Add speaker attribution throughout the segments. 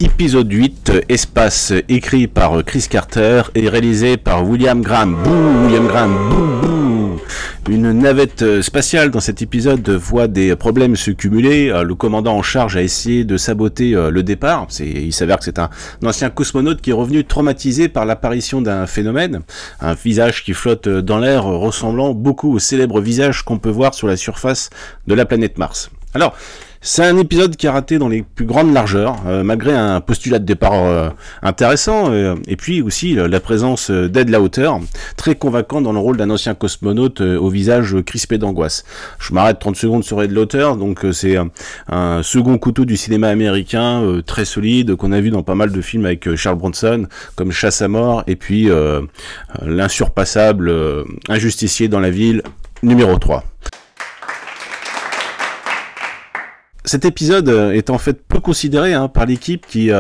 Speaker 1: Épisode 8, Espace, écrit par Chris Carter et réalisé par William Graham. Bouh, William Graham, bouh, bouh. Une navette spatiale dans cet épisode voit des problèmes se cumuler. Le commandant en charge a essayé de saboter le départ. Il s'avère que c'est un ancien cosmonaute qui est revenu traumatisé par l'apparition d'un phénomène. Un visage qui flotte dans l'air ressemblant beaucoup au célèbre visage qu'on peut voir sur la surface de la planète Mars. Alors, c'est un épisode qui a raté dans les plus grandes largeurs, malgré un postulat de départ intéressant, et puis aussi la présence d'Ed Lauter, très convaincant dans le rôle d'un ancien cosmonaute au visage crispé d'angoisse. Je m'arrête 30 secondes sur Ed Lauter, donc c'est un second couteau du cinéma américain, très solide, qu'on a vu dans pas mal de films avec Charles Bronson, comme Chasse à mort, et puis l'insurpassable Injusticié dans la ville, numéro 3. Cet épisode est en fait peu considéré par l'équipe qui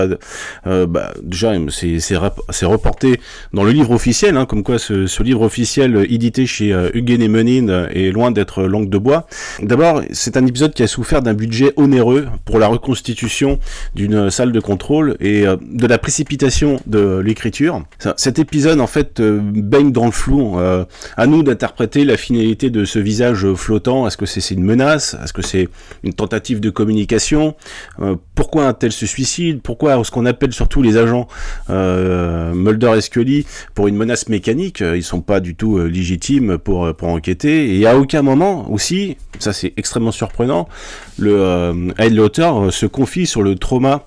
Speaker 1: déjà c'est reporté dans le livre officiel, comme quoi ce livre officiel édité chez Hugues et Menin est loin d'être langue de bois. D'abord, c'est un épisode qui a souffert d'un budget onéreux pour la reconstitution d'une salle de contrôle et de la précipitation de l'écriture. Cet épisode en fait baigne dans le flou. À nous d'interpréter la finalité de ce visage flottant. Est-ce que c'est une menace? Est-ce que c'est une tentative de communication? Pourquoi un tel se suicide? Pourquoi est-ce qu'on appelle surtout les agents Mulder et Scully pour une menace mécanique? Ils sont pas du tout légitimes pour enquêter, et à aucun moment aussi, ça c'est extrêmement surprenant, Ed Lauter se confie sur le trauma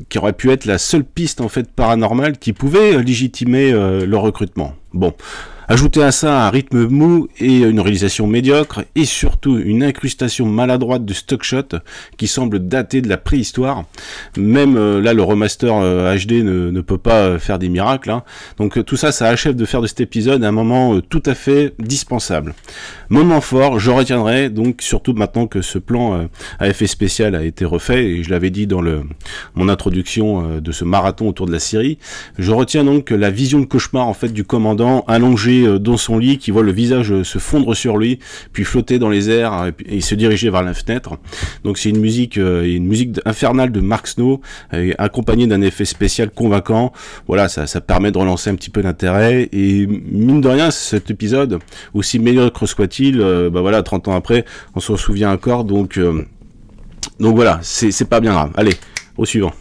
Speaker 1: qui aurait pu être la seule piste en fait paranormale qui pouvait légitimer le recrutement. Bon. Ajoutez à ça un rythme mou et une réalisation médiocre, et surtout une incrustation maladroite de stock shot qui semble dater de la préhistoire. Même là, le remaster HD ne peut pas faire des miracles. Donc tout ça, ça achève de faire de cet épisode un moment tout à fait dispensable. Moment fort, je retiendrai donc, surtout maintenant que ce plan à effet spécial a été refait, et je l'avais dit dans mon introduction de ce marathon autour de la série, je retiens donc la vision de cauchemar en fait du commandant allongé dans son lit, qui voit le visage se fondre sur lui, puis flotter dans les airs et se diriger vers la fenêtre. Donc c'est une musique infernale de Mark Snow, accompagnée d'un effet spécial convaincant. Voilà, ça permet de relancer un petit peu d'intérêt, et mine de rien, cet épisode, aussi médiocre soit-il, voilà, 30 ans après, on s'en souvient encore, donc voilà, c'est pas bien grave. Allez, au suivant.